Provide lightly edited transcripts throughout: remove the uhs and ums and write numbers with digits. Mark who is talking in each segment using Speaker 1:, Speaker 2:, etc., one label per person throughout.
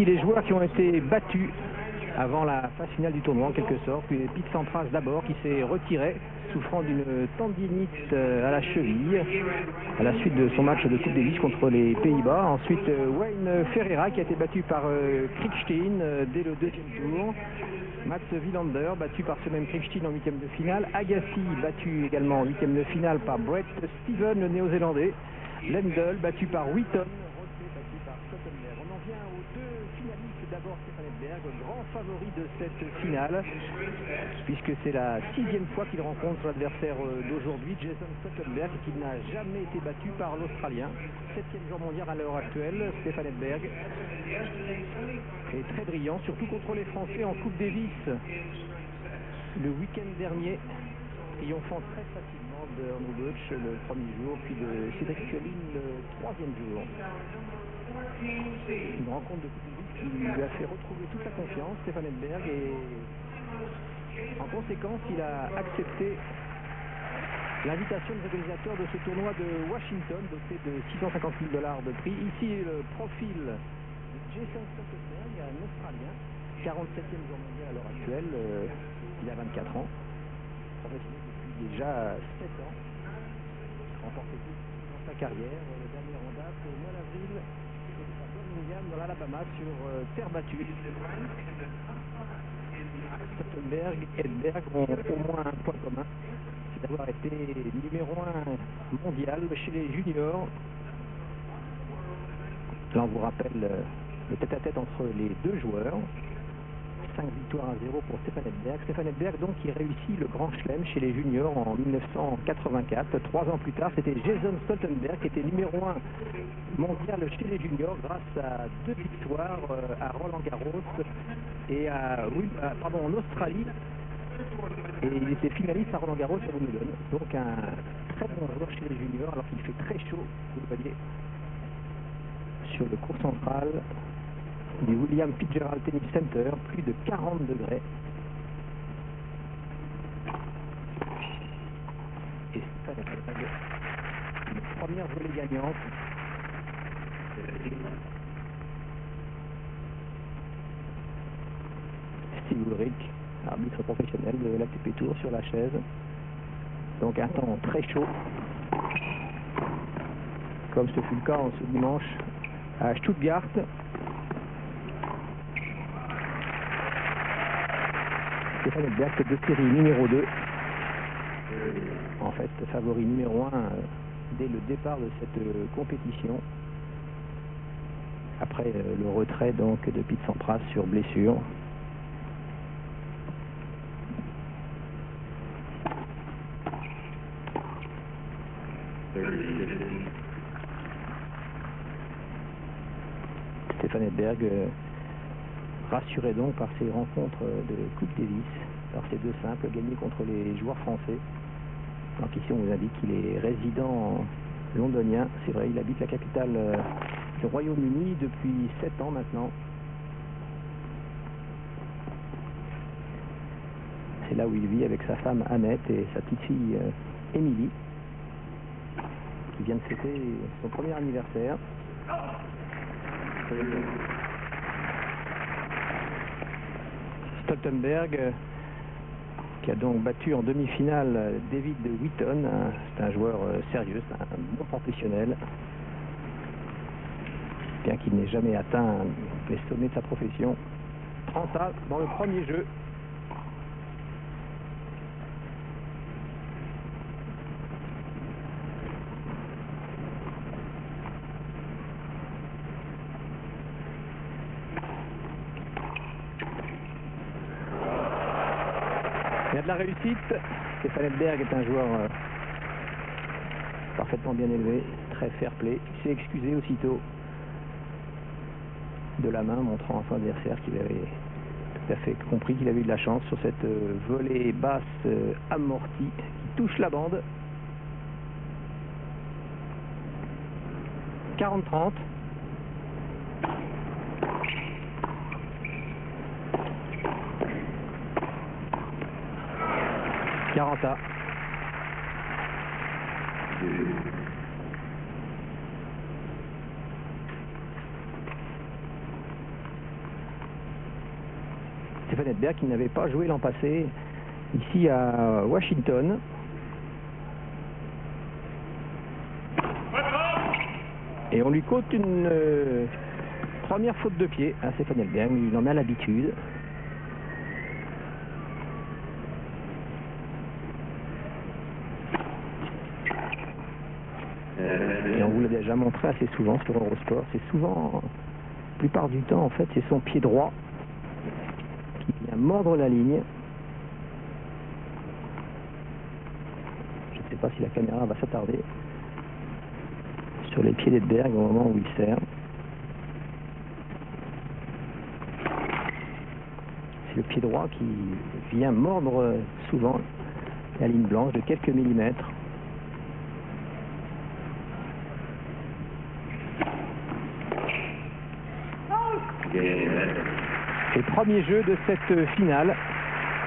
Speaker 1: ici les joueurs qui ont été battus avant la phase finale du tournoi en quelque sorte. Puis Pete Sampras d'abord qui s'est retiré souffrant d'une tendinite à la cheville à la suite de son match de Coupe Davis contre les Pays-Bas. Ensuite Wayne Ferreira qui a été battu par Krickstein dès le deuxième tour. Mats Wilander battu par ce même Krickstein en huitième de finale. Agassi battu également en huitième de finale par Brett Steven, le néo-zélandais. Lendl battu par Wheaton. On en vient aux deux finalistes. D'abord Stefan Edberg, grand favori de cette finale, puisque c'est la sixième fois qu'il rencontre l'adversaire d'aujourd'hui, Jason Stoltenberg, qui n'a jamais été battu par l'Australien. Septième joueur mondial à l'heure actuelle, Stefan Edberg. est très brillant, surtout contre les Français en Coupe Davis le week-end dernier, triomphant très facilement de Arno Deutsch le premier jour, puis de Cédric Fioline le troisième jour. Une rencontre de Coupe Davis qui lui a fait retrouver toute sa confiance, Stefan Edberg, et en conséquence il a accepté l'invitation des organisateurs de ce tournoi de Washington, doté de $650 000 de prix. Ici le profil de Jason Stoltenberg, un Australien, 47e joueur mondial à l'heure actuelle, il a 24 ans, professionnel depuis déjà 7 ans, remporté tout dans sa carrière, le dernier en date au mois d'avril à Birmingham dans l'Alabama sur terre battue. Stoltenberg et Edberg ont au moins un point commun, c'est d'avoir été numéro 1 mondial chez les juniors. Là on vous rappelle le tête-à-tête entre les deux joueurs. 5 victoires à 0 pour Stefan Edberg. Stefan Edberg donc qui réussit le Grand Chelem chez les juniors en 1984. 3 ans plus tard, c'était Jason Stoltenberg qui était numéro 1 mondial chez les juniors grâce à 2 victoires à Roland Garros et en Australie. Et il était finaliste à Roland Garros à Wimbledon. Donc un très bon joueur chez les juniors alors qu'il fait très chaud, vous le voyez, sur le court central du William Fitzgerald Tennis Center, plus de 40 degrés. Et ça, une première volée gagnante. Steve Ulrich, arbitre professionnel de l'ATP Tour sur la chaise. Donc un temps très chaud, comme ce fut le cas ce dimanche à Stuttgart. Stefan Edberg, tête de série numéro 2. En fait, favori numéro 1 dès le départ de cette compétition. Après le retrait donc de Pete Sampras sur blessure. Stefan Edberg rassuré donc par ses rencontres de Coupe Davis, par ces 2 simples gagnés contre les joueurs français. Donc ici on vous indique qu'il est résident londonien, c'est vrai, il habite la capitale du Royaume-Uni depuis 7 ans maintenant. C'est là où il vit avec sa femme Annette et sa petite fille Émilie, qui vient de fêter son premier anniversaire. Stoltenberg qui a donc battu en demi-finale David Wheaton. C'est un joueur sérieux, c'est un bon professionnel, bien qu'il n'ait jamais atteint les sommets de sa profession. 30 dans le premier jeu. Il y a de la réussite. Stefan Edberg est un joueur parfaitement bien élevé, très fair-play. Il s'est excusé aussitôt de la main, montrant à son adversaire qu'il avait tout à fait compris qu'il avait eu de la chance sur cette volée basse amortie qui touche la bande. 40-30. Caranta. Stefan Edberg qui n'avait pas joué l'an passé ici à Washington. Et on lui cote une première faute de pied à Stefan Edberg, il en a l'habitude. Et on vous l'a déjà montré assez souvent sur Eurosport. C'est souvent, la plupart du temps en fait, c'est son pied droit qui vient mordre la ligne. Je ne sais pas si la caméra va s'attarder sur les pieds d'Edberg au moment où il sert. C'est le pied droit qui vient mordre souvent la ligne blanche de quelques millimètres. Et premier jeu de cette finale,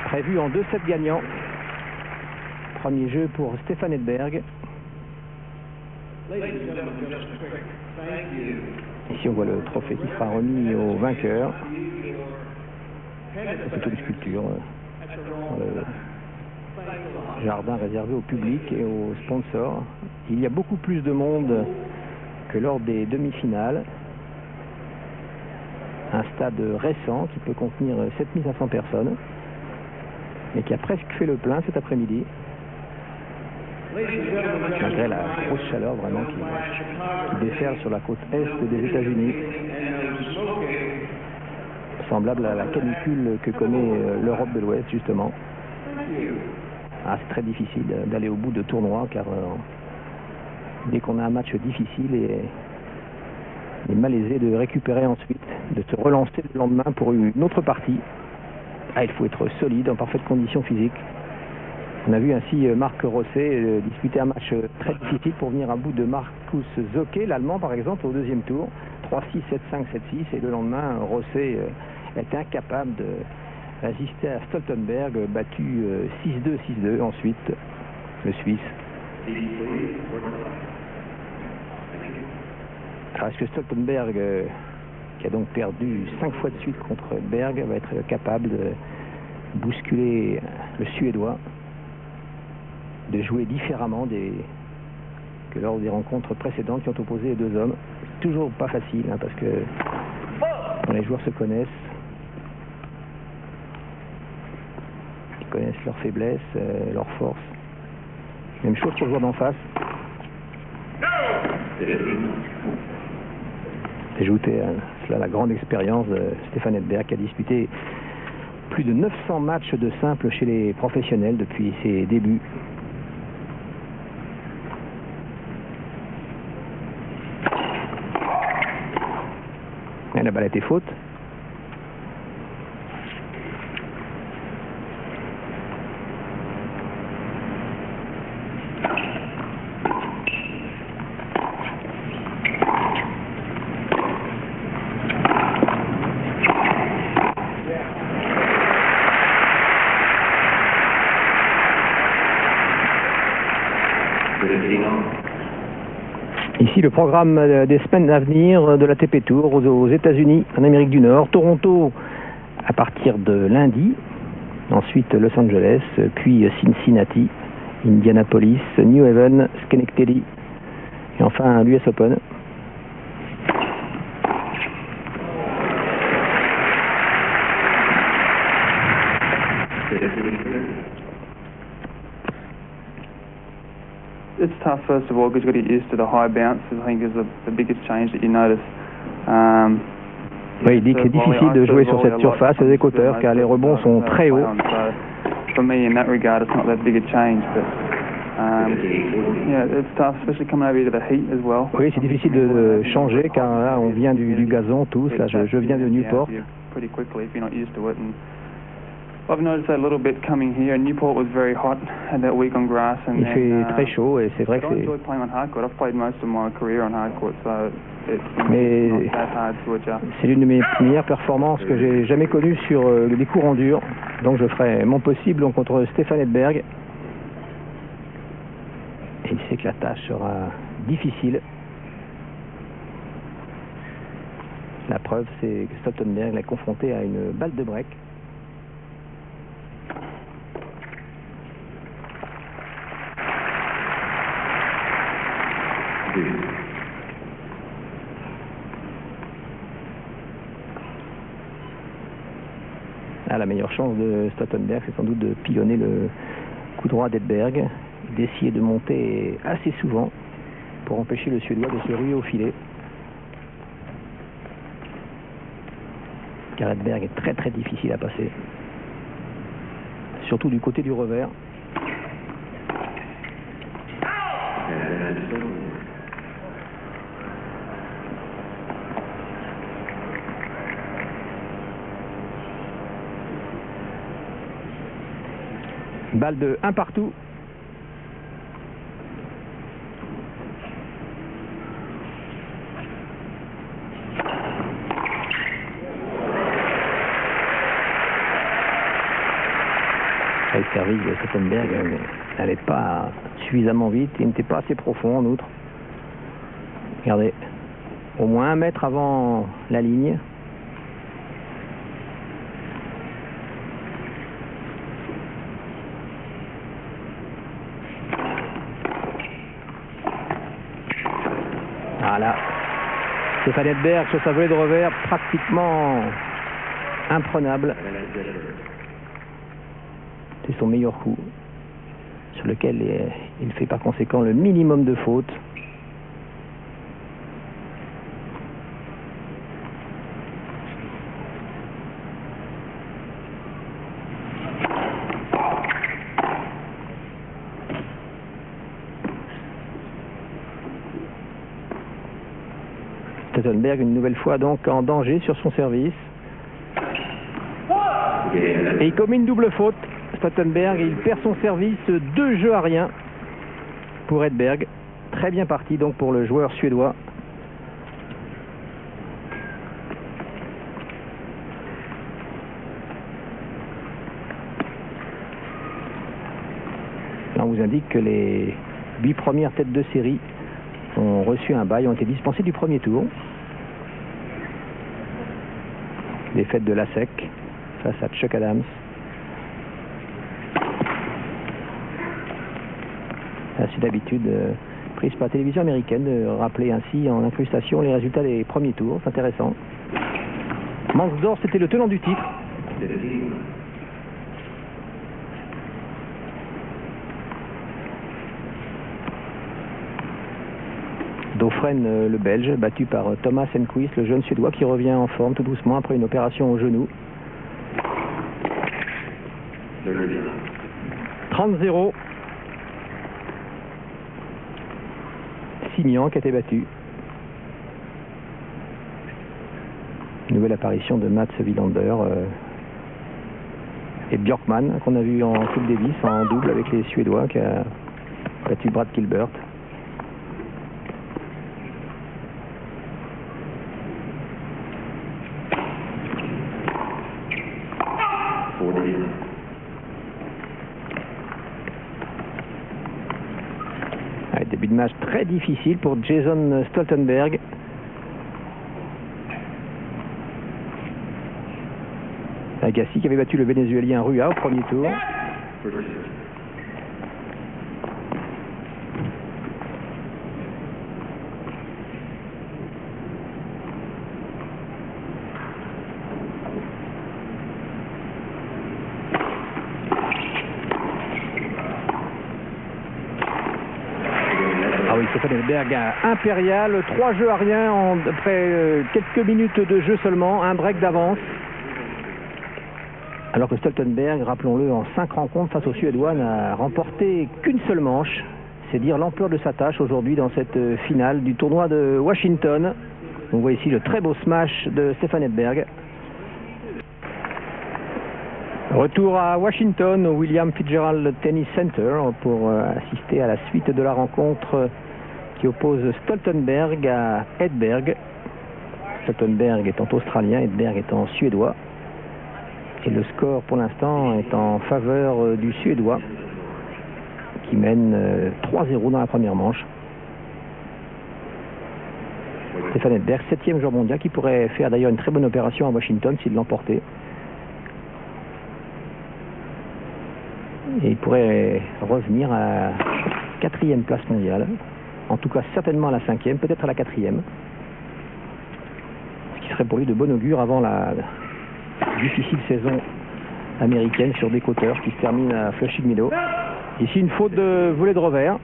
Speaker 1: prévu en 2 sets gagnants. Premier jeu pour Stefan Edberg. Ici on voit le trophée qui sera remis au vainqueur. C'est plutôt une sculpture dans le jardin réservé au public et aux sponsors. Il y a beaucoup plus de monde que lors des demi-finales. Un stade récent qui peut contenir 7500 personnes et qui a presque fait le plein cet après-midi. Malgré la grosse chaleur vraiment qui déferle sur la côte est des États-Unis, semblable à la canicule que connaît l'Europe de l'Ouest justement. C'est très difficile d'aller au bout de tournois car dès qu'on a un match difficile il est malaisé de récupérer ensuite, de se relancer le lendemain pour une autre partie. Il faut être solide, en parfaite condition physique. On a vu ainsi Marc Rosset disputer un match très difficile pour venir à bout de Markus Zocke, l'Allemand par exemple, au deuxième tour. 3-6, 7-5, 7-6, et le lendemain, Rosset était incapable de résister à Stoltenberg, battu 6-2, 6-2 ensuite, le Suisse. Alors est-ce que Stoltenberg, qui a donc perdu 5 fois de suite contre Berg, va être capable de bousculer le Suédois, de jouer différemment que lors des rencontres précédentes qui ont opposé les deux hommes? Toujours pas facile, parce que quand les joueurs se connaissent, ils connaissent leurs faiblesses, leurs forces. Même chose pour le joueur d'en face. Ajouter à cela la grande expérience de Stefan Edberg qui a disputé plus de 900 matchs de simple chez les professionnels depuis ses débuts. Et la balle était faute. Ici, le programme des semaines à venir de la TP Tour aux États-Unis, en Amérique du Nord. Toronto à partir de lundi, ensuite Los Angeles, puis Cincinnati, Indianapolis, New Haven, Schenectady, et enfin l'US Open.
Speaker 2: It's tough, first of all, because you've got to get used to the high bounce. I think is the biggest change that you notice.
Speaker 1: Oui, il dit que c'est difficile de jouer sur cette surface, les écouteurs, car les rebonds sont très hauts.
Speaker 2: For me, in that regard, it's not that big a change, but yeah, it's tough, especially coming over to the heat as well.
Speaker 1: Oui, c'est difficile de changer, car là, on vient du gazon tous. Là, je viens de Newport.
Speaker 2: Pretty quickly if you're not used to it. And I've noticed that a little bit coming here. Newport was very hot, had that week on grass, and
Speaker 1: il fait très chaud et c'est vrai que
Speaker 2: I enjoy playing on hard court. I've played most of my career on hard court, so it's
Speaker 1: mais
Speaker 2: not that hard to adjust.
Speaker 1: C'est l'une de mes meilleures performances que j'ai jamais connues sur des courants durs. Donc je ferai mon possible contre Stefan Edberg. Et il sait que la tâche sera difficile. La preuve, c'est que Stoltenberg l'a confronté à une balle de break. Ah, la meilleure chance de Stoltenberg, c'est sans doute de pilonner le coup droit d'Edberg, d'essayer de monter assez souvent pour empêcher le Suédois de se ruer au filet. Car Edberg est très très difficile à passer, surtout du côté du revers. Balle de 1 partout. Le service de Stoltenberg n'allait pas suffisamment vite, il n'était pas assez profond en outre. Regardez, au moins 1 mètre avant la ligne. Voilà, Stefan Edberg sur sa volée de revers pratiquement imprenable. C'est son meilleur coup, sur lequel il fait par conséquent le minimum de fautes. Stoltenberg une nouvelle fois donc en danger sur son service. Et il commet une double faute. Stoltenberg, il perd son service, 2 jeux à rien pour Edberg. Très bien parti donc pour le joueur suédois. Là, on vous indique que les 8 premières têtes de série ont reçu un bail, ont été dispensés du premier tour. Défaite de Lasek face à Chuck Adams. C'est d'habitude prise par la télévision américaine de rappeler ainsi en incrustation les résultats des premiers tours. C'est intéressant. Mansdorf, c'était le tenant du titre. Dauphren, le Belge, battu par Thomas Enquist, le jeune Suédois qui revient en forme tout doucement après une opération au genou. 30-0. Signan qui a été battu. Nouvelle apparition de Mats Wilander et Björkman qu'on a vu en Coupe Davis en double avec les Suédois, qui a battu Brad Gilbert. Début de match très difficile pour Jason Stoltenberg. Agassi qui avait battu le Vénézuélien Rua au premier tour. Ah oui, Stefan Edberg impérial, 3 jeux à rien après quelques minutes de jeu seulement, un break d'avance. Alors que Stoltenberg, rappelons-le, en 5 rencontres face aux Suédois, n'a remporté qu'une seule manche. C'est dire l'ampleur de sa tâche aujourd'hui dans cette finale du tournoi de Washington. On voit ici le très beau smash de Stefan Edberg. Retour à Washington, au William Fitzgerald Tennis Center, pour assister à la suite de la rencontre qui oppose Stoltenberg à Edberg. Stoltenberg étant australien, Edberg étant suédois. Et le score pour l'instant est en faveur du Suédois, qui mène 3-0 dans la première manche. Stefan Edberg, 7e joueur mondial, qui pourrait faire d'ailleurs une très bonne opération à Washington s'il l'emportait. Et il pourrait revenir à la 4e place mondiale. en tout cas certainement à la 5e, peut-être à la 4e. Ce qui serait pour lui de bon augure avant la difficile saison américaine sur des côteurs qui se termine à Flushing Meadow. Ici une faute de volet de revers.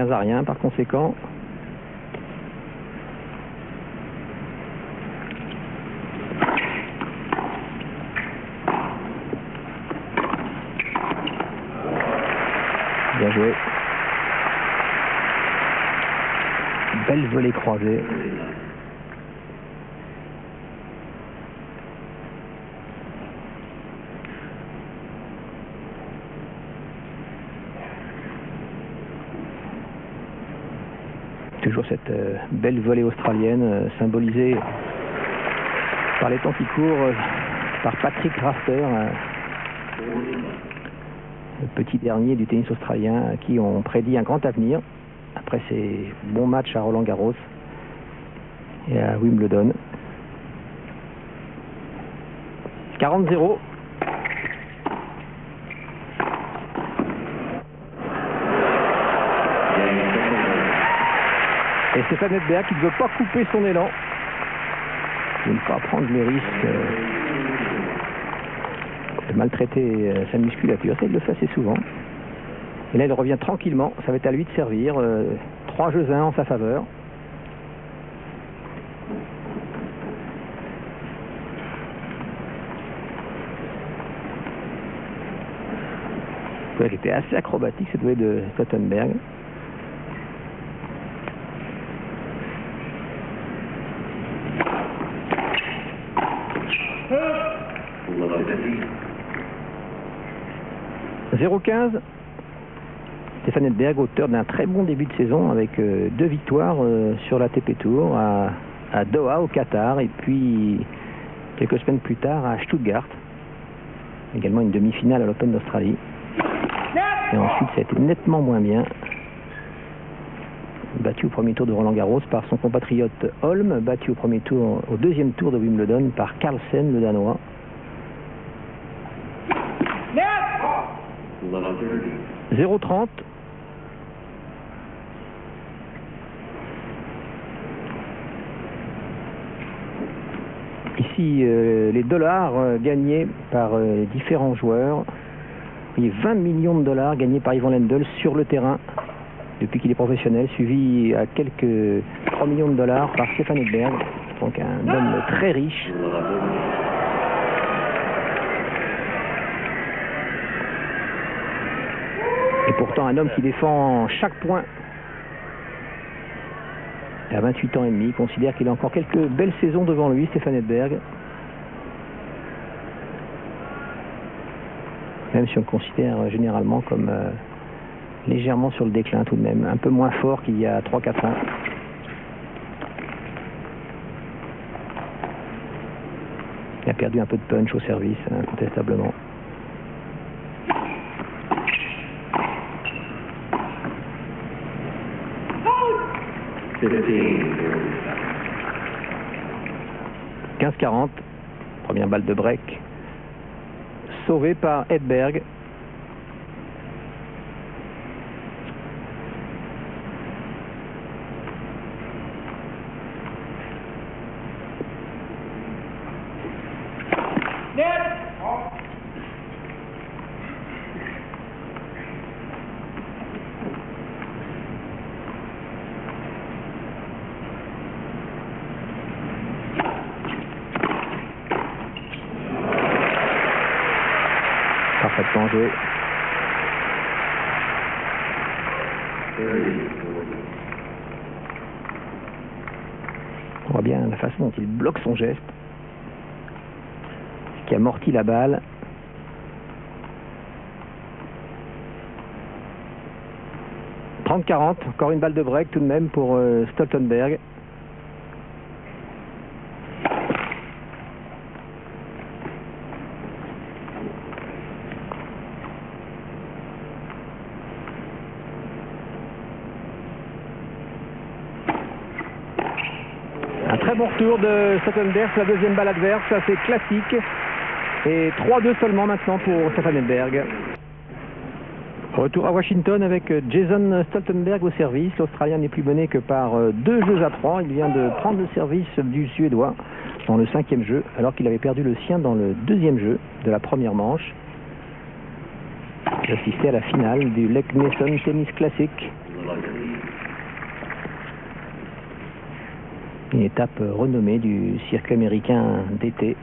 Speaker 1: À rien par conséquent. Bien joué. Belle volée croisée. Toujours cette belle volée australienne symbolisée par les temps qui courent par Patrick Rafter, le petit dernier du tennis australien à qui on prédit un grand avenir après ses bons matchs à Roland-Garros et à Wimbledon. 40-0. Et Stefan Edberg qui ne veut pas couper son élan, de ne pas prendre le risque de maltraiter sa musculature. Ça, il le fait assez souvent. Et là, il revient tranquillement. Ça va être à lui de servir. 3 jeux 1 en sa faveur. Elle était assez acrobatique, cette volée de Stoltenberg. « 0-15 ». Stefan Edberg, auteur d'un très bon début de saison avec 2 victoires sur l'ATP Tour à Doha au Qatar et puis quelques semaines plus tard à Stuttgart. Également une demi-finale à l'Open d'Australie. Et ensuite ça a été nettement moins bien. Battu au premier tour de Roland-Garros par son compatriote Holm, battu au deuxième tour de Wimbledon par Carlsen, le Danois. 0-30. Ici, les dollars gagnés par différents joueurs. Il y a 20 millions de dollars gagnés par Ivan Lendl sur le terrain depuis qu'il est professionnel, suivi à quelques 3 millions de dollars par Stefan Edberg, donc un homme très riche. Et pourtant un homme qui défend chaque point. À 28 ans et demi, il considère qu'il a encore quelques belles saisons devant lui, Stefan Edberg. Même si on le considère généralement comme légèrement sur le déclin tout de même, un peu moins fort qu'il y a 3-4 ans. Il a perdu un peu de punch au service, incontestablement. « 15-40, première balle de break, sauvée par Edberg. Parfaitement joué. On voit bien la façon dont il bloque son geste, ce qui amortit la balle. « 30-40 », encore une balle de break tout de même pour Stoltenberg. très bon retour de Stoltenberg, la deuxième balle adverse, assez classique. Et 3-2 seulement maintenant pour Stefanenberg. Retour à Washington avec Jason Stoltenberg au service. L'Australien n'est plus mené que par 2-3. Il vient de prendre le service du Suédois dans le 5e jeu, alors qu'il avait perdu le sien dans le 2e jeu de la première manche. Il assistait à la finale du Lake Mason Tennis Classic. Une étape renommée du circuit américain d'été.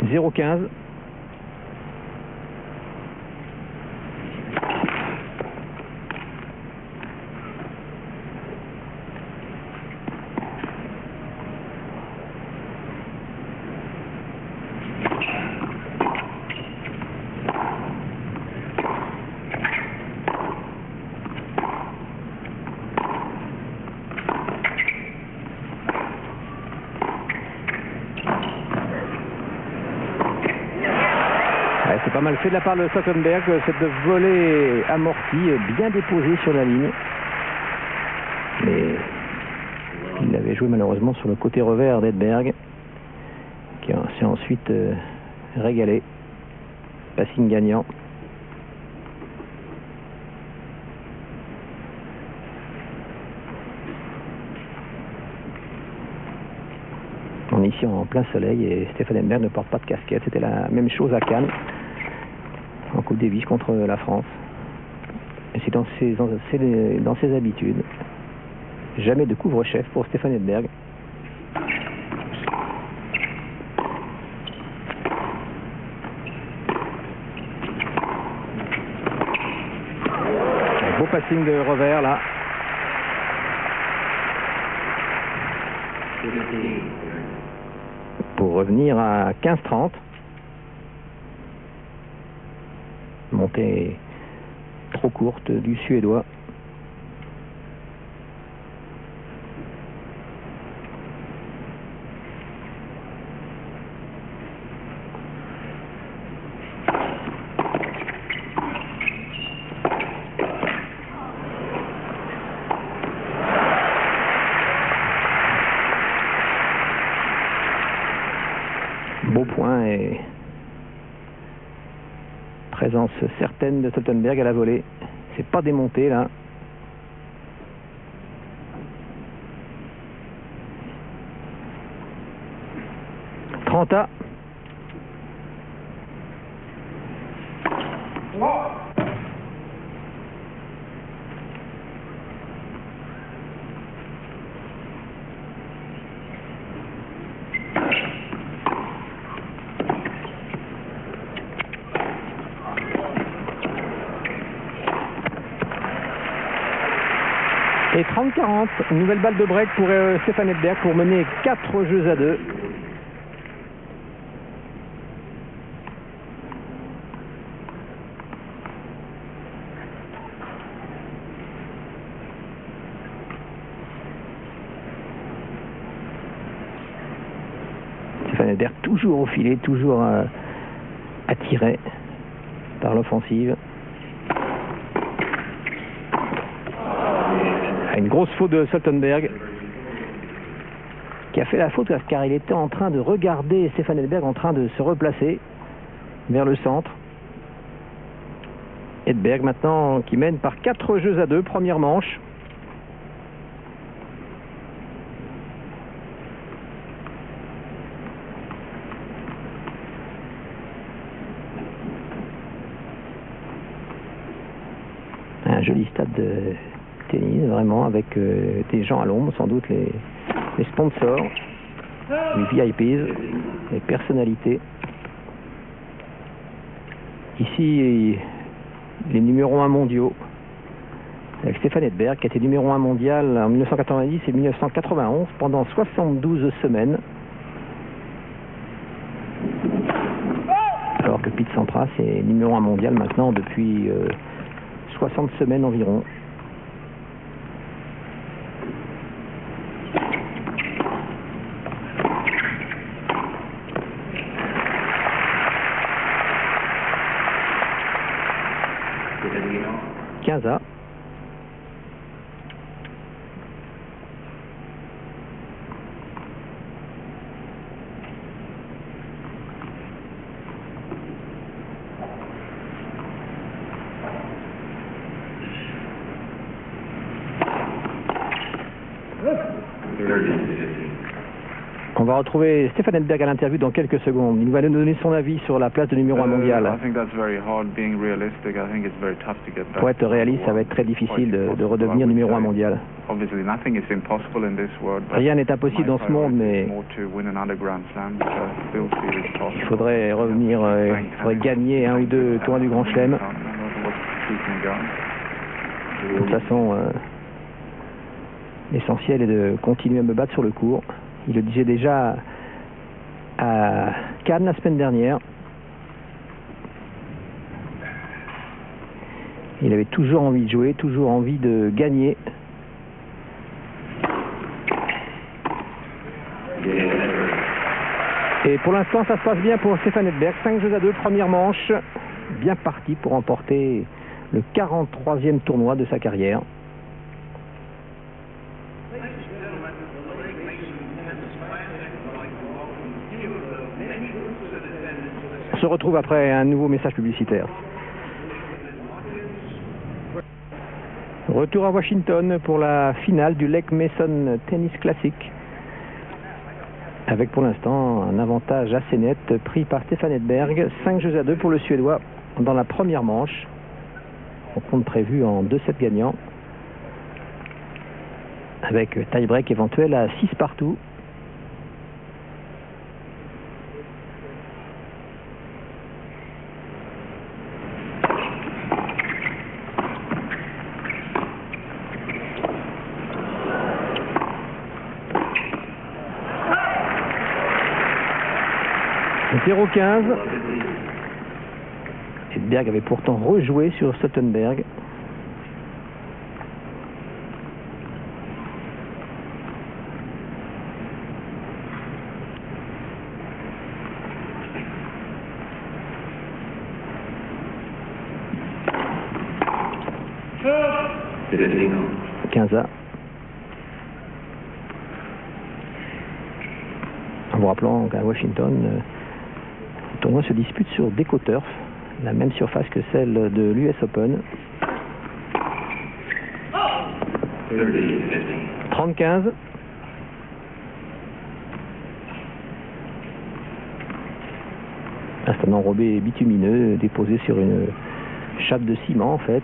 Speaker 1: « 0-15 ». C'est pas mal fait de la part de Stoltenberg, cette volée amortie, bien déposée sur la ligne. Mais il avait joué malheureusement sur le côté revers d'Edberg, qui s'est ensuite régalé. Passing gagnant. On est ici en plein soleil et Stefanenberg ne porte pas de casquette. C'était la même chose à Cannes, en Coupe Davis contre la France. Et c'est dans ses habitudes. Jamais de couvre-chef pour Stefanenberg. Un beau passing de revers là. Pour revenir à 15-30. Montée trop courte du Suédois. Beau point et présence certaine de Stoltenberg à la volée. C'est pas démonté là. Trenta. Et 30-40, une nouvelle balle de break pour Stefanenberg pour mener 4-2. Stefanenberg toujours au filet, toujours attiré par l'offensive. Une grosse faute de Stoltenberg qui a fait la faute car il était en train de regarder Stefanenberg en train de se replacer vers le centre. Edberg maintenant qui mène par 4-2, première manche. Un joli stade de tennis, vraiment, avec des gens à l'ombre, sans doute les sponsors, les VIPs, les personnalités. Ici, les numéros 1 mondiaux, avec Stefanenberg, qui a été numéro 1 mondial en 1990 et 1991 pendant 72 semaines. Alors que Pete Sampras est numéro 1 mondial maintenant depuis 60 semaines environ. 15-A. On va retrouver Stefan Edberg à l'interview dans quelques secondes. Il va nous donner son avis sur la place de numéro 1 mondial. Pour être réaliste, ça va être très difficile de redevenir numéro 1 mondial. Rien n'est impossible dans ce monde, mais il faudrait revenir, il faudrait gagner un ou deux tournois du Grand Chelem. De toute façon, l'essentiel est de continuer à me battre sur le court. Il le disait déjà à Cannes la semaine dernière. Il avait toujours envie de jouer, toujours envie de gagner. Et pour l'instant, ça se passe bien pour Stefan Edberg. 5-2, première manche. Bien parti pour remporter le 43e tournoi de sa carrière. On se retrouve après un nouveau message publicitaire. Retour à Washington pour la finale du Lake Mason Tennis Classic. Avec pour l'instant un avantage assez net pris par Stefan Edberg. 5-2 pour le Suédois dans la première manche. On compte prévu en 2 sets gagnants. Avec tie-break éventuel à 6 partout. « 0-15. Edberg avait pourtant rejoué sur Stoltenberg. « 15-A. En vous rappelant qu'à Washington, le tournoi se dispute sur DecoTurf, la même surface que celle de l'US Open. 30-15. C'est un enrobé bitumineux déposé sur une chape de ciment en fait.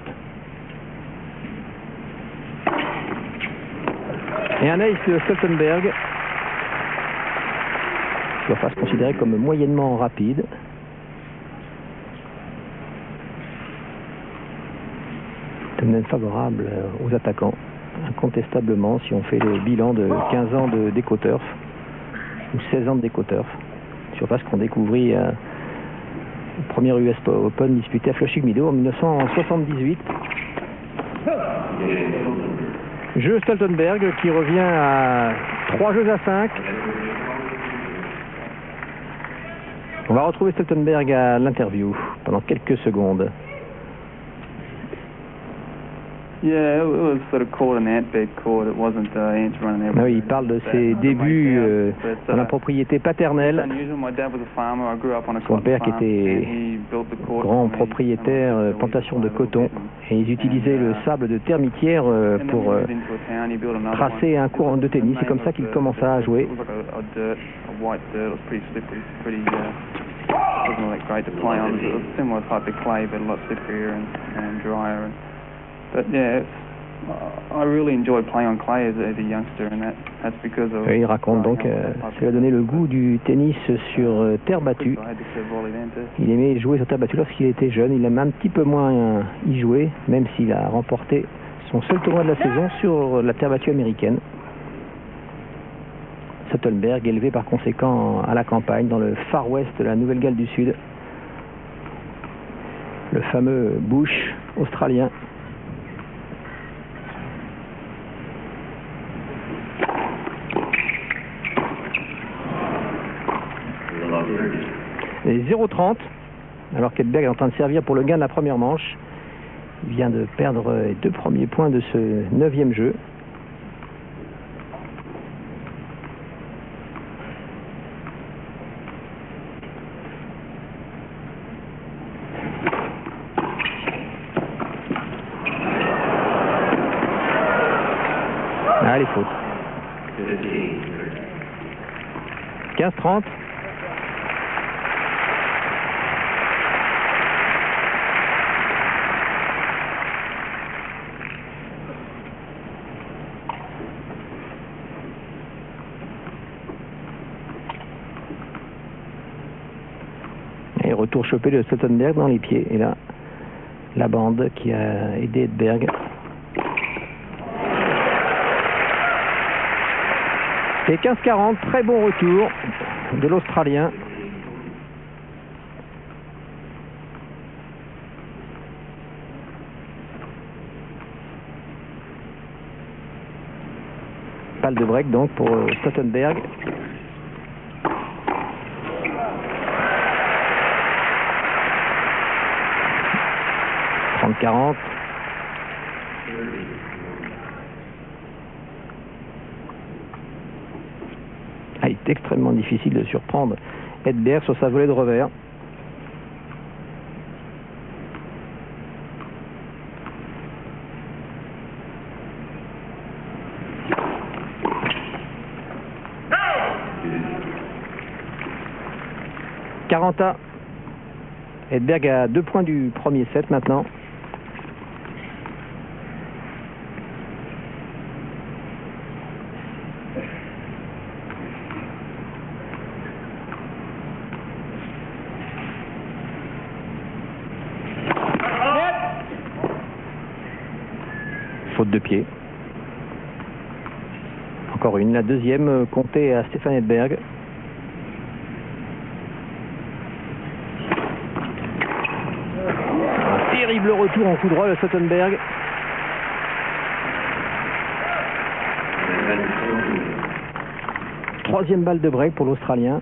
Speaker 1: Et un ace de Stoltenberg. Surface considérée comme moyennement rapide. Domaine favorable aux attaquants, incontestablement, si on fait le bilan de 15 ans de DecoTurf ou 16 ans de DecoTurf. Surface qu'on découvrit au premier US Open disputé à Flushing Meadows en 1978. Jeu Stoltenberg qui revient à 3-5. On va retrouver Stoltenberg à l'interview pendant quelques secondes.
Speaker 2: Yeah, it was sort of called an ant-bed court. It wasn't ants running everywhere.
Speaker 1: Oui, il parle de ses débuts dans la propriété paternelle. Son père qui était grand propriétaire plantation de coton et ils utilisaient le sable de termitière pour tracer un cours de tennis. C'est comme ça qu'il commença à jouer.
Speaker 2: But yeah, I really enjoyed playing on clay as a youngster, and that's because of.
Speaker 1: Il raconte donc ça lui a donné le goût du tennis sur terre battue. Il aimait jouer sur terre battue lorsqu'il était jeune. Il aime un petit peu moins y jouer, même s'il a remporté son seul tournoi de la saison sur la terre battue américaine. Stoltenberg élevé par conséquent à la campagne dans le Far West de la Nouvelle-Galles du Sud. Le fameux bush australien. Et 0-30, alors qu'Edberg est en train de servir pour le gain de la première manche. vient de perdre les 2 premiers points de ce 9e jeu. Ah, les fautes. 15-30. Et retour chopé de Stoltenberg dans les pieds. Et là, la bande qui a aidé Edberg. Et 15-40, très bon retour de l'Australien. Balle de break donc pour Stoltenberg. « 30-40. Il est extrêmement difficile de surprendre Edberg sur sa volée de revers. Quaranta. Edberg a 2 points du premier set maintenant. Faute de pied. Encore une, la deuxième comptée à Stefan Edberg. Un terrible retour en coup droit de Stoltenberg. Troisième balle de break pour l'Australien.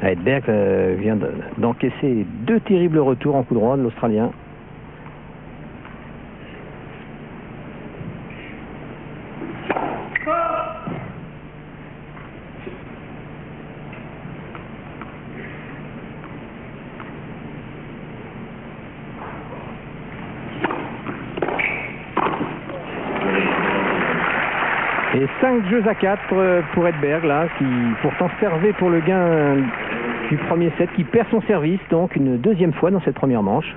Speaker 1: Edberg vient d'encaisser 2 terribles retours en coup droit de l'Australien. Et 5 jeux à 4 pour Edberg là, qui pourtant servait pour le gain du premier set, qui perd son service donc une deuxième fois dans cette première manche.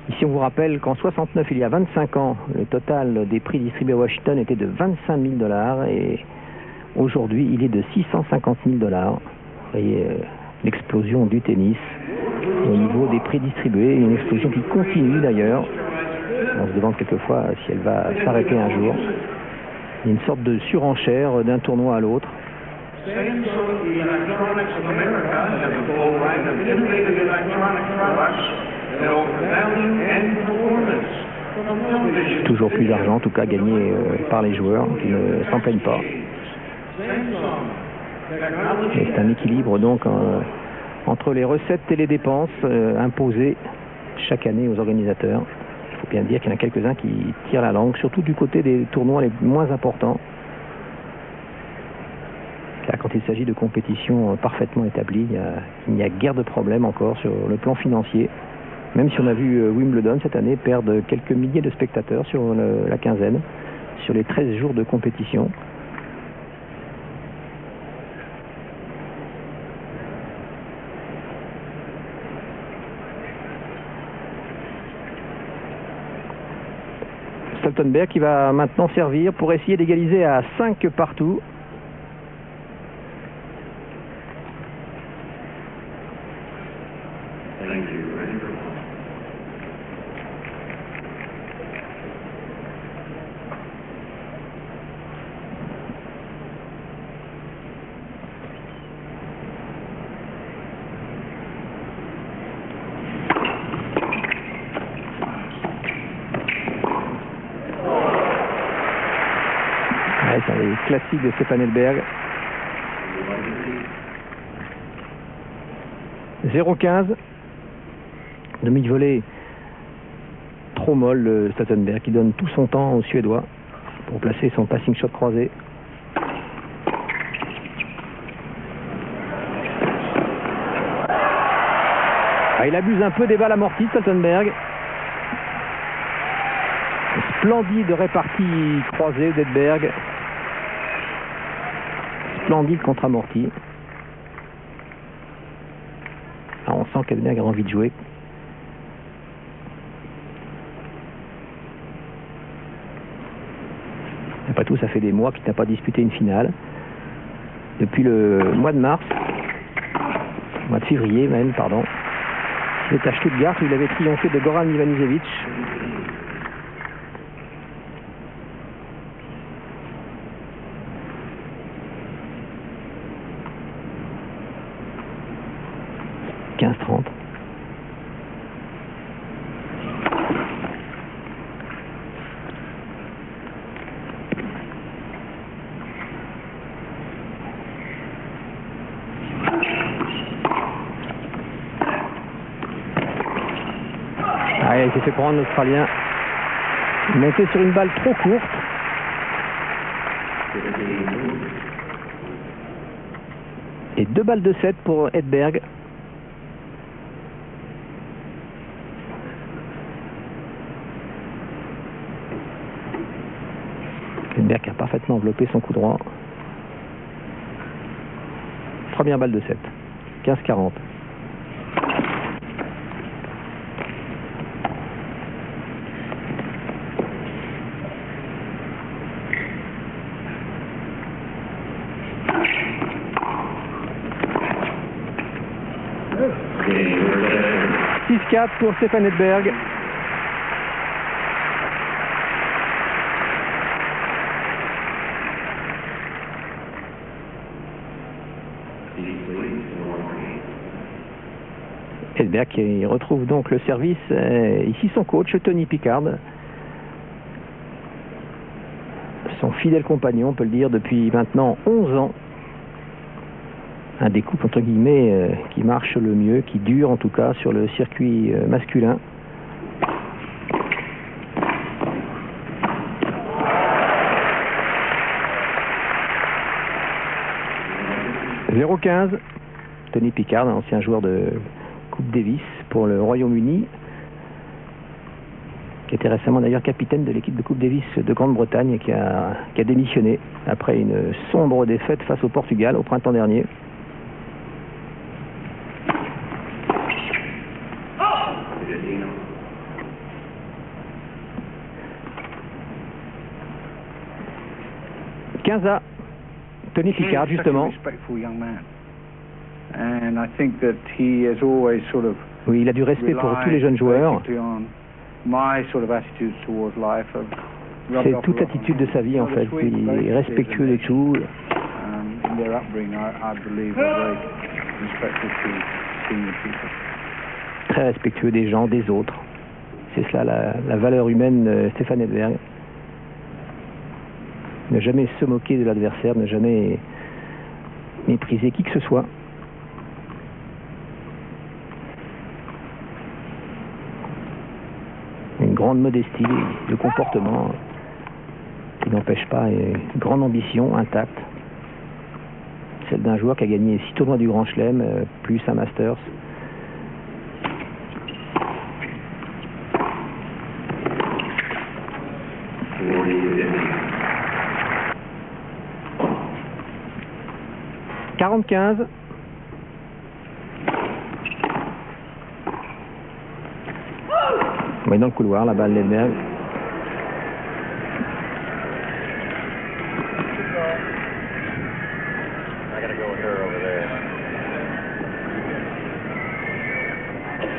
Speaker 1: Ici on vous rappelle qu'en 69, il y a 25 ans, le total des prix distribués à Washington était de 25 000 $ et aujourd'hui il est de 650 000 $. Vous voyez l'explosion du tennis au niveau des prix distribués, une explosion qui continue d'ailleurs. On se demande quelquefois si elle va s'arrêter un jour. Il y a une sorte de surenchère d'un tournoi à l'autre. Toujours plus d'argent, en tout cas gagné par les joueurs qui ne s'en plaignent pas. Et c'est un équilibre donc entre les recettes et les dépenses imposées chaque année aux organisateurs. Il faut bien dire qu'il y en a quelques-uns qui tirent la langue, surtout du côté des tournois les moins importants. Là, quand il s'agit de compétitions parfaitement établies, il n'y a guère de problème encore sur le plan financier. Même si on a vu Wimbledon cette année perdre quelques milliers de spectateurs sur la quinzaine, sur les 13 jours de compétition. Stoltenberg qui va maintenant servir pour essayer d'égaliser à 5 partout. C'est un des classiques de Stefan Edberg. 0-15. Demi-volée trop molle, le Stuttenberg, qui donne tout son temps aux Suédois pour placer son passing shot croisé. Ah, il abuse un peu des balles amorties, Stuttenberg. Splendide répartie croisée d'Edberg. Splendide contre amorti. Ah, on sent qu'Edberg a envie de jouer. Après tout, ça fait des mois qu'il n'a pas disputé une finale. Depuis le mois de mars, mois de février même, pardon. Il est à Stuttgart où il avait triomphé de Goran Ivanisevic. Il s'est fait prendre l'Australien. Monté sur une balle trop courte. Et 2 balles de 7 pour Edberg. Edberg a parfaitement enveloppé son coup droit. Première balle de 7. 15-40. Pour Stefan Edberg. Edberg qui retrouve donc le service. Ici son coach Tony Pickard. Son fidèle compagnon, on peut le dire, depuis maintenant 11 ans. Un des couples entre guillemets qui marche le mieux, qui dure en tout cas sur le circuit masculin. « 0-15 ». Tony Pickard, un ancien joueur de Coupe Davis pour le Royaume-Uni, qui était récemment d'ailleurs capitaine de l'équipe de Coupe Davis de Grande-Bretagne et qui a démissionné après une sombre défaite face au Portugal au printemps dernier. À Tony Pickard, justement. Oui, il a du respect pour tous les jeunes joueurs. C'est toute l'attitude de sa vie, en fait. Il est respectueux de tout. Très respectueux des gens, des autres. C'est cela la valeur humaine de Stefan Edberg. Ne jamais se moquer de l'adversaire, ne jamais mépriser qui que ce soit. Une grande modestie de comportement qui n'empêche pas une grande ambition intacte. Celle d'un joueur qui a gagné 6 tournois du Grand Chelem, plus un Masters. « 40-15 ». On est dans le couloir, la balle d'Edberg.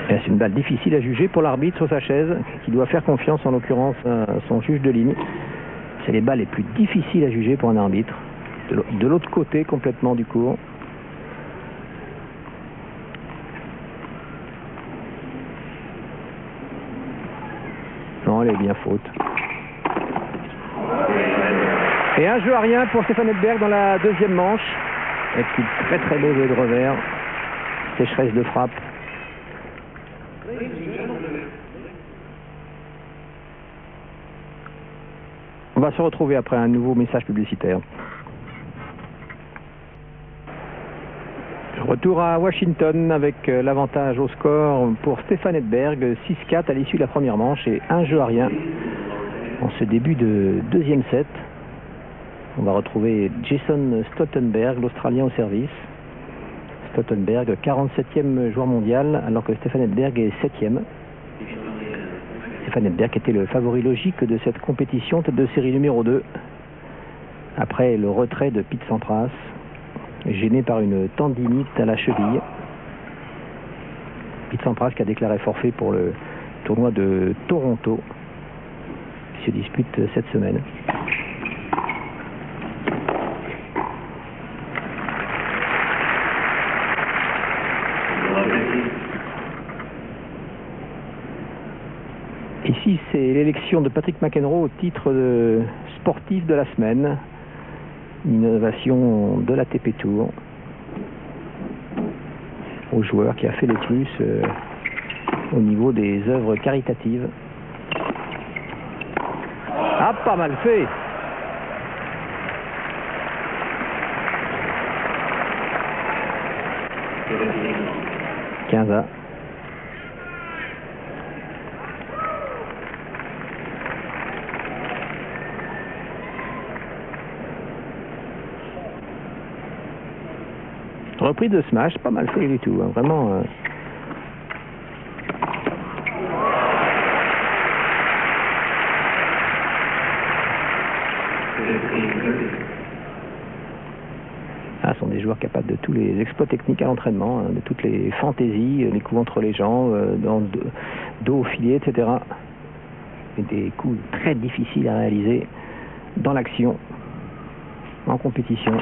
Speaker 1: C'est une balle difficile à juger pour l'arbitre sur sa chaise, qui doit faire confiance en l'occurrence à son juge de ligne. C'est les balles les plus difficiles à juger pour un arbitre. De l'autre côté complètement du court. Non, elle est bien faute. Et un jeu à rien pour Stefan Edberg dans la deuxième manche, avec une très très mauvaise de revers. sécheresse de frappe. On va se retrouver après un nouveau message publicitaire. Retour à Washington avec l'avantage au score pour Stefan Edberg, 6-4 à l'issue de la première manche et un jeu à rien en ce début de deuxième set. On va retrouver Jason Stottenberg, l'Australien au service. Stottenberg, 47e joueur mondial, alors que Stefan Edberg est 7e. Stefan Edberg était le favori logique de cette compétition, tête de série numéro 2. Après le retrait de Pete Sampras, gêné par une tendinite à la cheville. Pete Sampras qui a déclaré forfait pour le tournoi de Toronto, qui se dispute cette semaine. Ici, c'est l'élection de Patrick McEnroe au titre de sportif de la semaine. Une innovation de l'ATP Tour. Au joueur qui a fait le plus au niveau des œuvres caritatives. Ah, pas mal fait! « 15-1. Reprise de smash, pas mal fait du tout, hein, vraiment. Ah, ce sont des joueurs capables de tous les exploits techniques à l'entraînement, hein, de toutes les fantaisies, les coups entre les jambes, dans dos au filet, etc. Et des coups très difficiles à réaliser dans l'action, en compétition.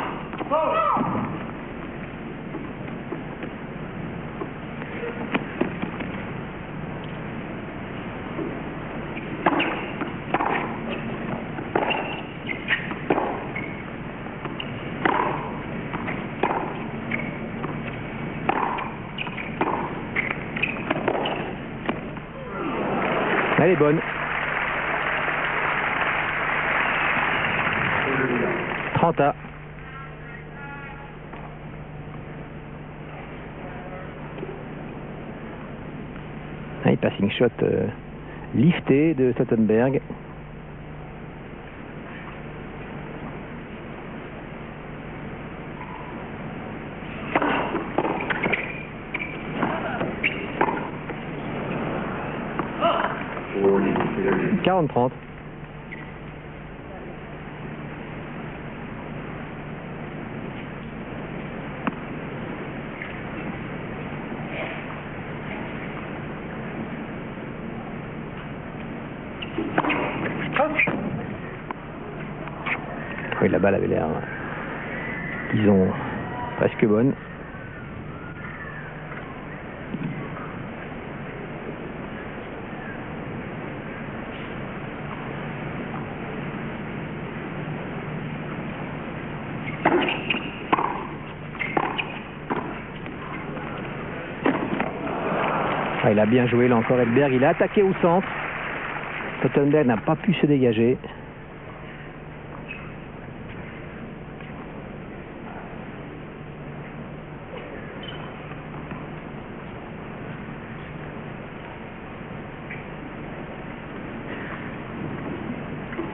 Speaker 1: Elle est bonne. 30-1. Un passing shot lifté de Stottenberg. « 40-30. Oui, la balle avait l'air, disons, presque bonne. Ah, il a bien joué là encore Edberg, il a attaqué au centre. Stottenberg n'a pas pu se dégager.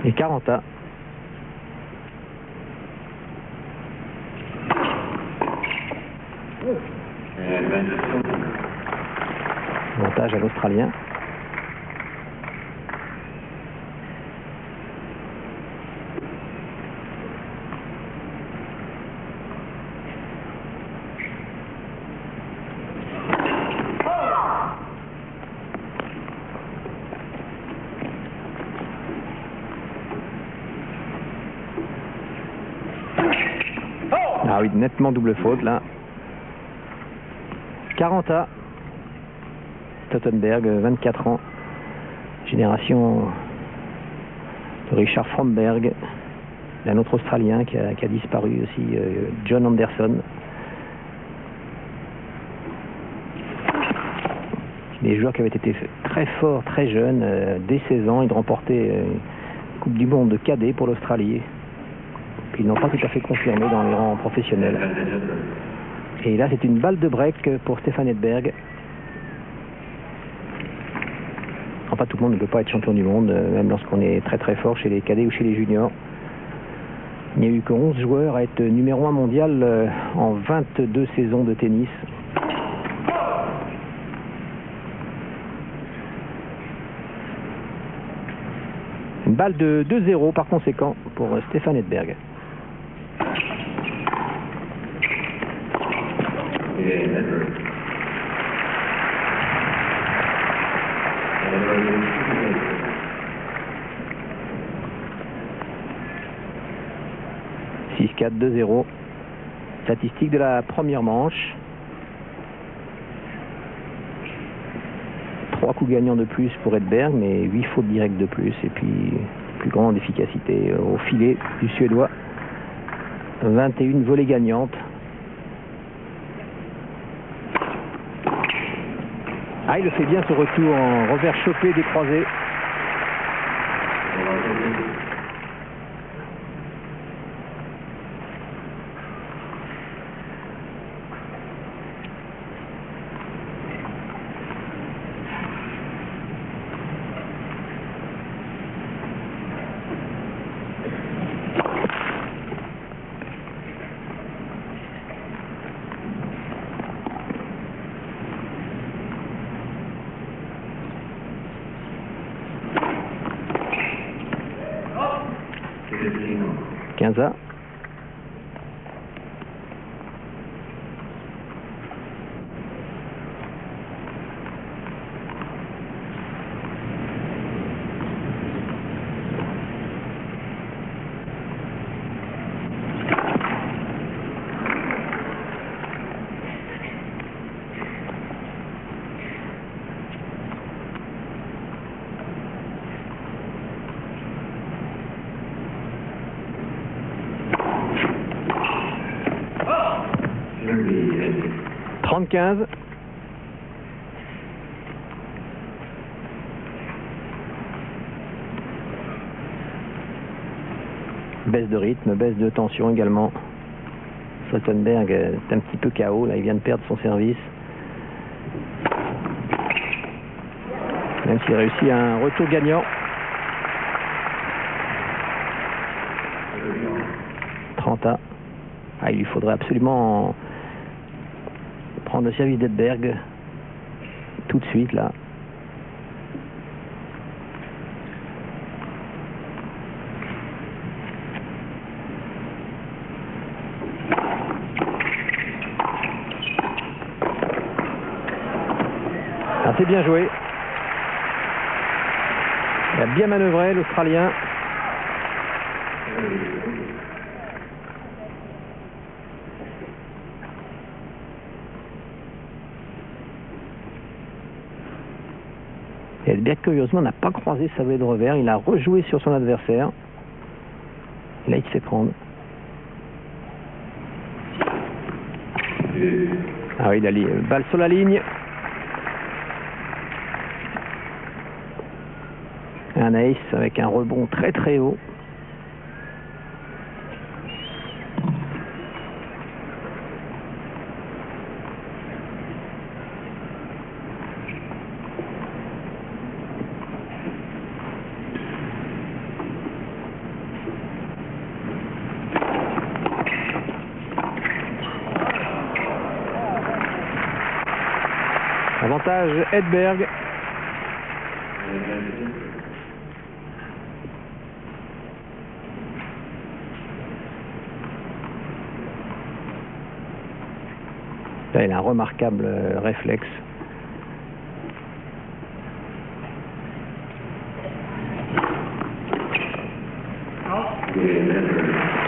Speaker 1: Et 40-1. Avantage à l'Australien. Ah oui, nettement double faute là. 40-1. Stottenberg, 24 ans. Génération de Richard Fromberg. Un autre Australien qui a disparu aussi, John Anderson. Des joueurs qui avaient été très forts, très jeunes, dès 16 ans, ils remportaient une Coupe du Monde de cadet pour l'Australie. Puis ils n'ont pas tout à fait confirmé dans les rangs professionnels. Et là, c'est une balle de break pour Stefan Edberg. Enfin, tout le monde ne peut pas être champion du monde, même lorsqu'on est très très fort chez les cadets ou chez les juniors. Il n'y a eu que 11 joueurs à être numéro 1 mondial en 22 saisons de tennis. Une balle de 2-0 par conséquent pour Stefan Edberg. « 6-4, 2-0. Statistique de la première manche. 3 coups gagnants de plus pour Edberg, mais 8 fautes directes de plus. Et puis, plus grande efficacité au filet du Suédois. 21 volées gagnantes. Ah, il le fait bien ce retour en revers chopé des croisés. Quinza. « 30-15. » Baisse de rythme, baisse de tension également. Stoltenberg est un petit peu KO, là il vient de perdre son service. Même s'il réussit un retour gagnant. 30-1. Ah, il lui faudrait absolument prendre le service d'Edberg tout de suite là. Ah, c'est bien joué. Il a bien manœuvré l'Australien. Et Edberg, curieusement, n'a pas croisé sa volée de revers. Il a rejoué sur son adversaire. Et là, il se fait prendre. Ah oui, il a balle sur la ligne. Un ace avec un rebond très très haut. Avantage Edberg. Là, il a un remarquable réflexe.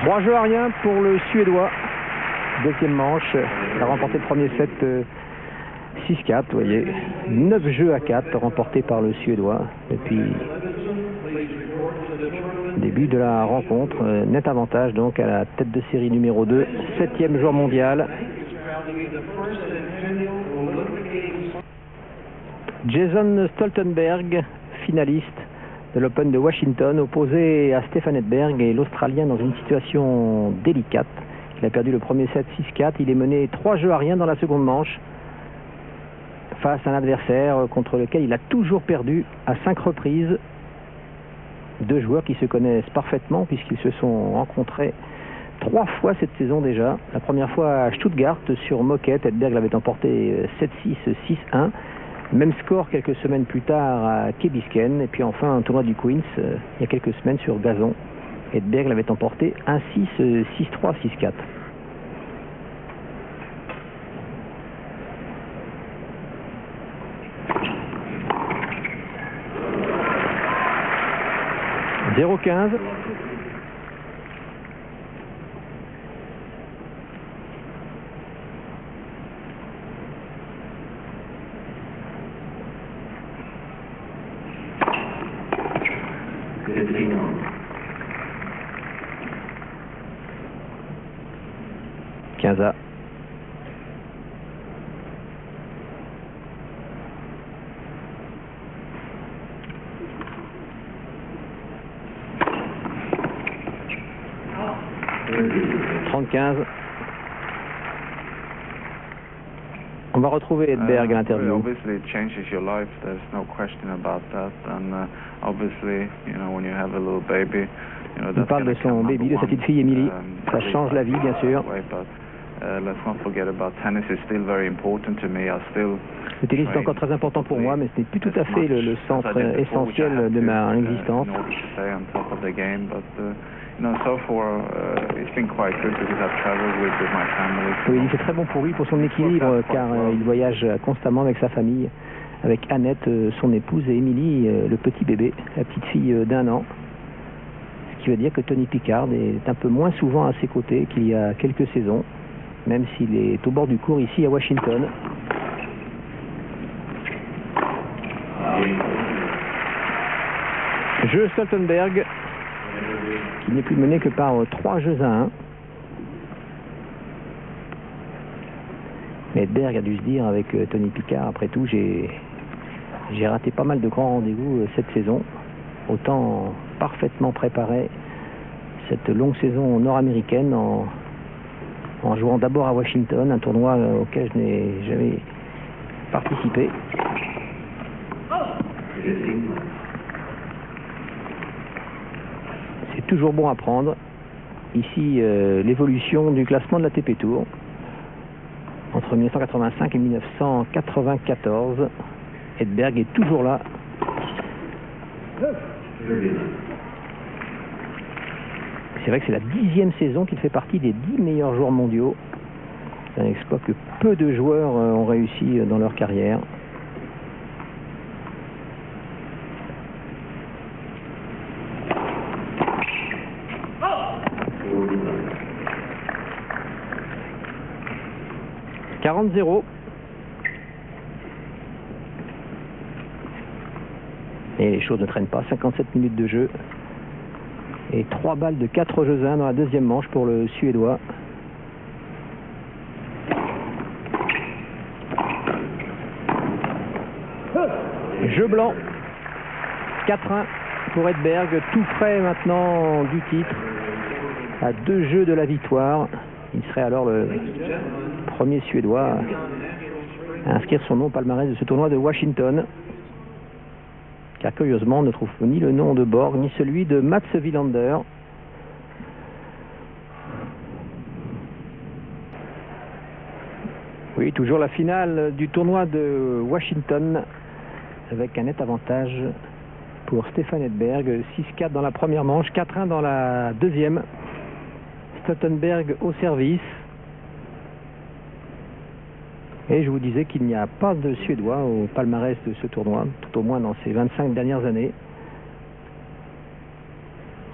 Speaker 1: Trois jeux à rien pour le Suédois. Deuxième manche. Il a remporté le premier set 6-4, vous voyez. 9 jeux à 4 remportés par le Suédois depuis le début de la rencontre. Net avantage donc à la tête de série numéro 2, 7e joueur mondial. Jason Stoltenberg, finaliste de l'Open de Washington, opposé à Stefan Edberg, et l'Australien dans une situation délicate. Il a perdu le premier set 6-4. Il est mené 3 jeux à rien dans la seconde manche face à un adversaire contre lequel il a toujours perdu à 5 reprises. 2 joueurs qui se connaissent parfaitement puisqu'ils se sont rencontrés 3 fois cette saison déjà. La première fois à Stuttgart sur moquette, Edberg l'avait emporté 7-6, 6-1. Même score quelques semaines plus tard à Key Biscayne. Et puis enfin un tournoi du Queens il y a quelques semaines sur gazon. Edberg l'avait emporté 1-6, 6-3, 6-4. « 0-15. Quinza. On va retrouver Edberg à l'interview.
Speaker 2: Obviously, it changes your life. There's no question about that. And obviously, you know, when you have a little baby, you know,
Speaker 1: il parle de son baby, de sa petite fille Emily. Ça change la vie, bien sûr.
Speaker 2: Let's not forget about tennis is still very important to me.
Speaker 1: Le tennis est encore très important pour moi, mais ce n'est plus tout à fait le centre essentiel de ma existence. Oui, c'est très bon pour lui, pour son équilibre, car il voyage constamment avec sa famille, avec Annette, son épouse, et Émilie, le petit bébé, la petite fille d'1 an. Ce qui veut dire que Tony Pickard est un peu moins souvent à ses côtés qu'il y a quelques saisons, même s'il est au bord du court ici à Washington. Jeu Stoltenberg, qui n'est plus mené que par 3 jeux à 1. Mais Edberg a dû se dire avec Tony Pickard, après tout, j'ai raté pas mal de grands rendez-vous cette saison. Autant parfaitement préparer cette longue saison nord-américaine en jouant d'abord à Washington, un tournoi auquel je n'ai jamais participé. C'est toujours bon à prendre. Ici, l'évolution du classement de l'ATP Tour entre 1985 et 1994. Edberg est toujours là. C'est vrai que c'est la 10e saison qu'il fait partie des 10 meilleurs joueurs mondiaux. C'est un exploit que peu de joueurs ont réussi dans leur carrière. « 40-0. Et les choses ne traînent pas. 57 minutes de jeu. Et 3 balles de 4 jeux à 1 dans la deuxième manche pour le Suédois. Jeu blanc. 4-1 pour Edberg. Tout près maintenant du titre. À 2 jeux de la victoire. Il serait alors le premier Suédois à inscrire son nom au palmarès de ce tournoi de Washington. Car curieusement, on ne trouve ni le nom de Borg, ni celui de Mats Wilander. Oui, toujours la finale du tournoi de Washington, avec un net avantage pour Stefan Edberg. 6-4 dans la première manche, 4-1 dans la deuxième. Stoltenberg au service. Et je vous disais qu'il n'y a pas de Suédois au palmarès de ce tournoi, tout au moins dans ces 25 dernières années.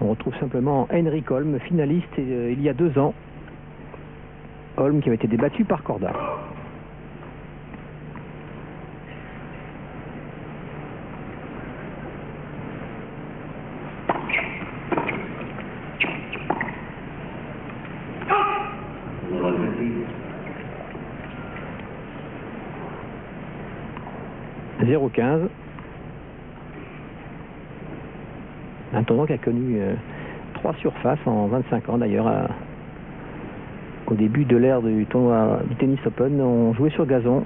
Speaker 1: On retrouve simplement Henrik Holm, finaliste il y a 2 ans. Holm qui avait été débattu par Korda. 0,15. Un tournoi qui a connu 3 surfaces en 25 ans d'ailleurs. Au début de l'ère du tournoi du Tennis Open, on jouait sur gazon.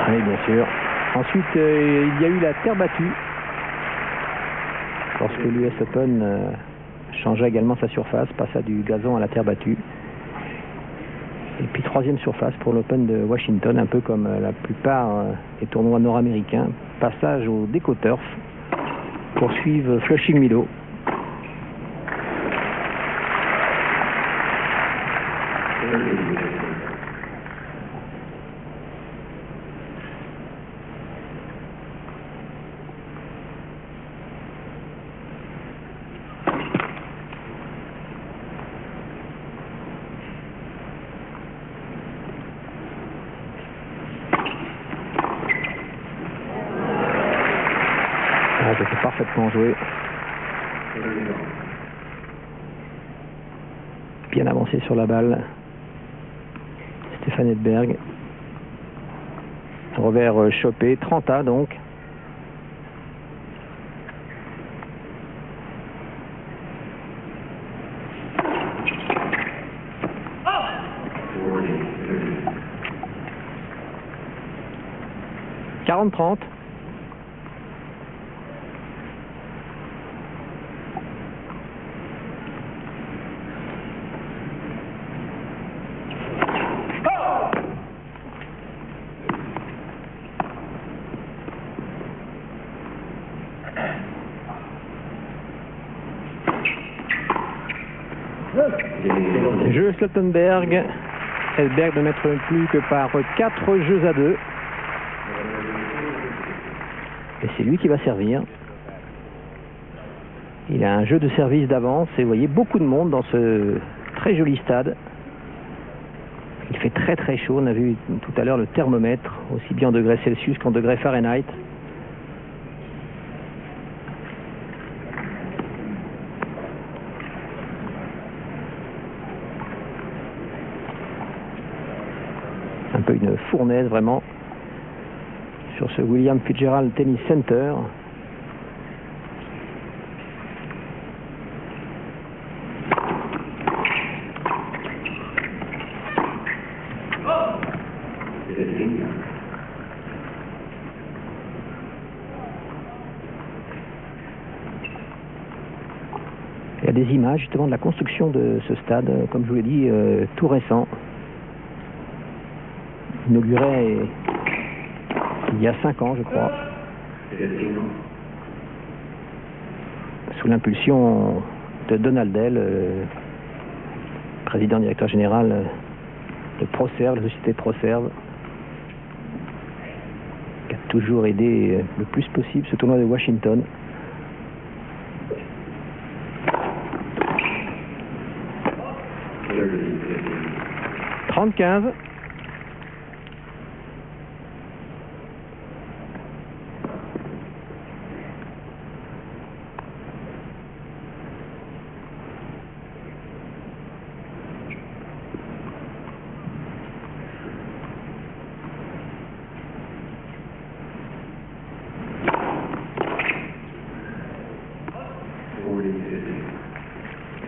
Speaker 1: Oui, bien sûr. Ensuite, il y a eu la terre battue. Lorsque l'US Open changea également sa surface, passa du gazon à la terre battue. Et puis 3e surface pour l'Open de Washington, un peu comme la plupart des tournois nord-américains. Passage au DecoTurf pour suivre Flushing Meadows. C'était parfaitement joué. Bien avancé sur la balle. Stefan Edberg. Revers chopé, 30A donc. « 40-30. Jeu Stoltenberg. Edberg ne mettre plus que par 4 jeux à 2. Et c'est lui qui va servir. Il a un jeu de service d'avance et vous voyez beaucoup de monde dans ce très joli stade. Il fait très très chaud. On a vu tout à l'heure le thermomètre, aussi bien en degrés Celsius qu'en degrés Fahrenheit. Un peu une fournaise vraiment sur ce William Fitzgerald Tennis Center. Il y a des images justement de la construction de ce stade, comme je vous l'ai dit, tout récent. Inauguré il y a 5 ans, je crois, sous l'impulsion de Donald Dell, président directeur général de ProServe, la société ProServe, qui a toujours aidé le plus possible ce tournoi de Washington. « 30-15 ».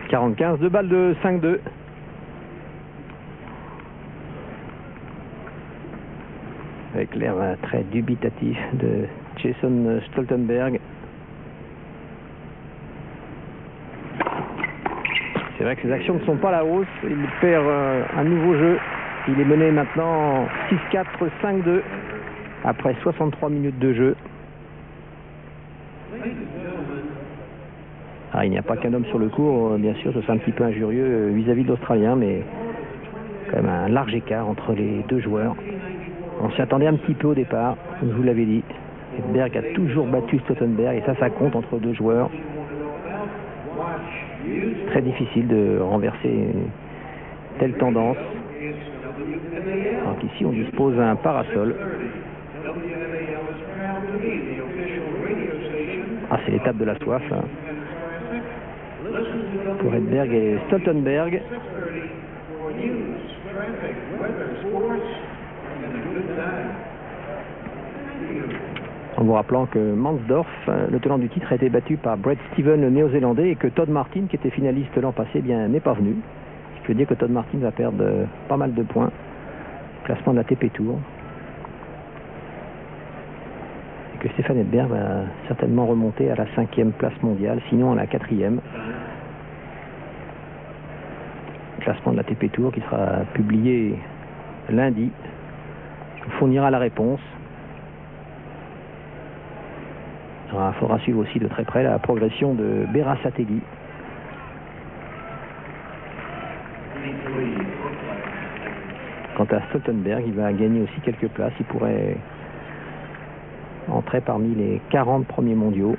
Speaker 1: « 40-15 », 2 balles de 5-2. Avec l'air très dubitatif de Jason Stoltenberg. C'est vrai que ses actions ne sont pas à la hausse. Il perd un nouveau jeu. Il est mené maintenant 6-4, 5-2 après 63 minutes de jeu. Ah, il n'y a pas qu'un homme sur le court, bien sûr, ce serait un petit peu injurieux vis-à-vis de l'Australien, mais quand même un large écart entre les deux joueurs. On s'y attendait un petit peu au départ, comme je vous l'avais dit. Edberg a toujours battu Stoltenberg et ça compte entre deux joueurs. Très difficile de renverser une telle tendance. Donc ici on dispose d'un parasol. Ah, c'est l'étape de la soif là. Pour Edberg et Stoltenberg. En vous rappelant que Mansdorf, le tenant du titre, a été battu par Brett Steven, le néo-zélandais, et que Todd Martin, qui était finaliste l'an passé, eh bien n'est pas venu. Ce qui veut dire que Todd Martin va perdre pas mal de points. Classement de la TP Tour. Et que Stefan Edberg va certainement remonter à la 5e place mondiale, sinon à la 4e. Classement de la TP Tour qui sera publié lundi. On fournira la réponse. Il faudra suivre aussi de très près la progression de Berasategui. Quant à Stoltenberg, il va gagner aussi quelques places. Il pourrait entrer parmi les 40 premiers mondiaux.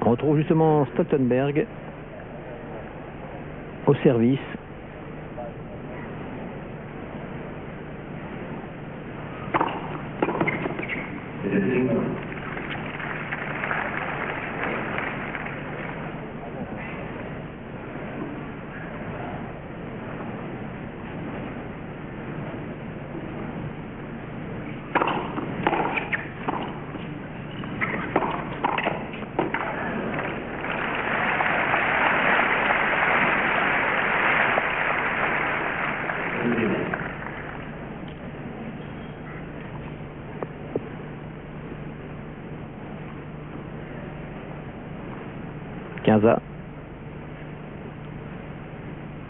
Speaker 1: On retrouve justement Stoltenberg au service.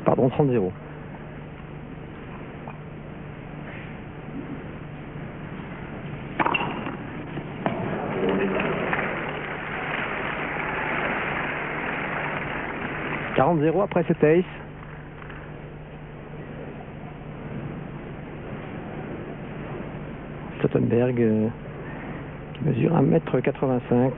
Speaker 1: Pardon, 30-0. Après cet ace. Stoltenberg qui mesure 1m85.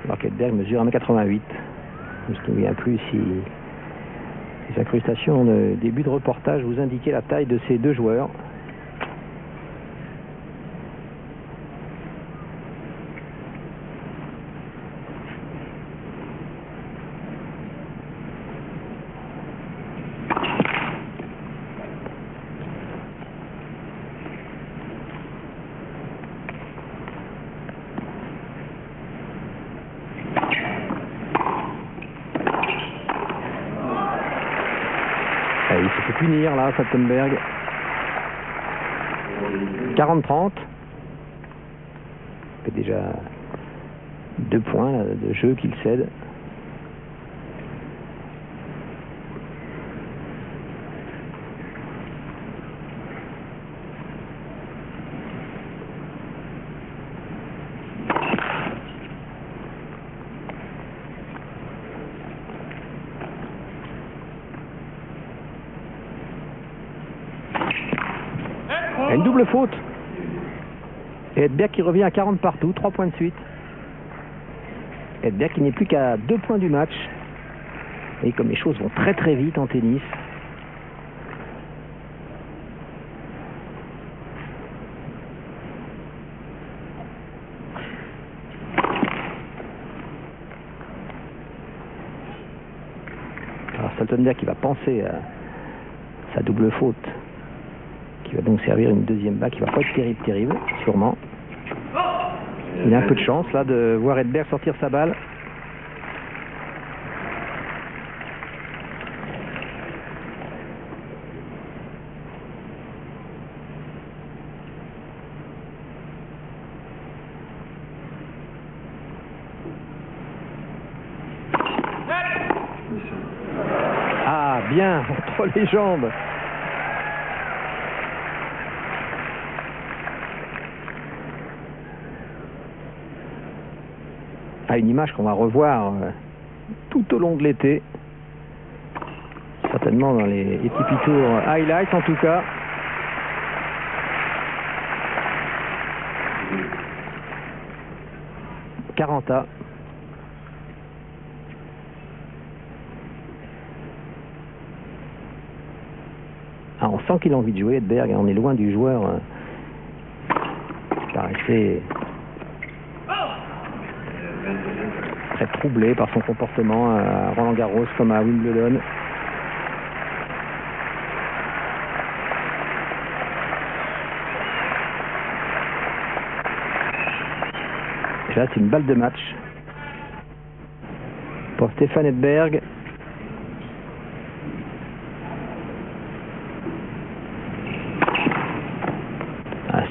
Speaker 1: Alors qu'Edberg mesure 1m88. Je ne me souviens plus si les incrustations de début de reportage vous indiquaient la taille de ces deux joueurs. Il se fait punir là, Stoltenberg. 40-30. Il fait déjà 2 points là, de jeu qu'il cède. Une double faute. Et Edberg qui revient à 40 partout, 3 points de suite. Edberg qui n'est plus qu'à 2 points du match. Et comme les choses vont très très vite en tennis. Alors Stoltenberg qui va penser à sa double faute. Qui va donc servir une deuxième balle qui va pas être terrible, sûrement. Il a un peu de chance là de voir Edberg sortir sa balle. Ah, bien, entre les jambes. Une image qu'on va revoir tout au long de l'été, certainement dans les ATP Tour highlights en tout cas. Caranta. Ah, on sent qu'il a envie de jouer, Edberg. On est loin du joueur qui paraissait très troublé par son comportement à Roland-Garros comme à Wimbledon. Et là, c'est une balle de match pour Stefan Edberg.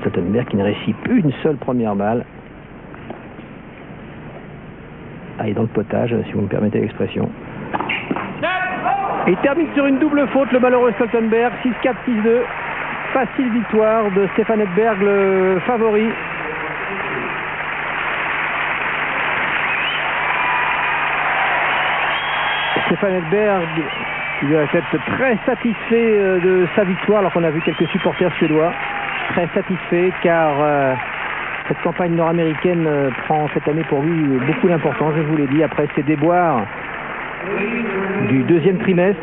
Speaker 1: Stoltenberg qui ne réussit plus une seule première balle. Ah, il est dans le potage, si vous me permettez l'expression. Et il termine sur une double faute, le malheureux Stoltenberg. 6-4, 6-2. Facile victoire de Stefan Edberg, le favori. Stefan Edberg, qui doit être très satisfait de sa victoire, alors qu'on a vu quelques supporters suédois. Très satisfait car cette campagne nord-américaine prend cette année pour lui beaucoup d'importance, je vous l'ai dit, après ses déboires du deuxième trimestre.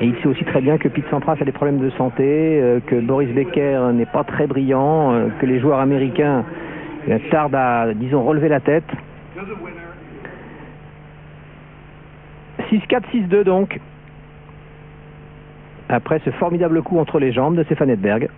Speaker 1: Et il sait aussi très bien que Pete Sampras a des problèmes de santé, que Boris Becker n'est pas très brillant, que les joueurs américains tardent à, disons, relever la tête. 6-4, 6-2 donc, après ce formidable coup entre les jambes de Stefan Edberg.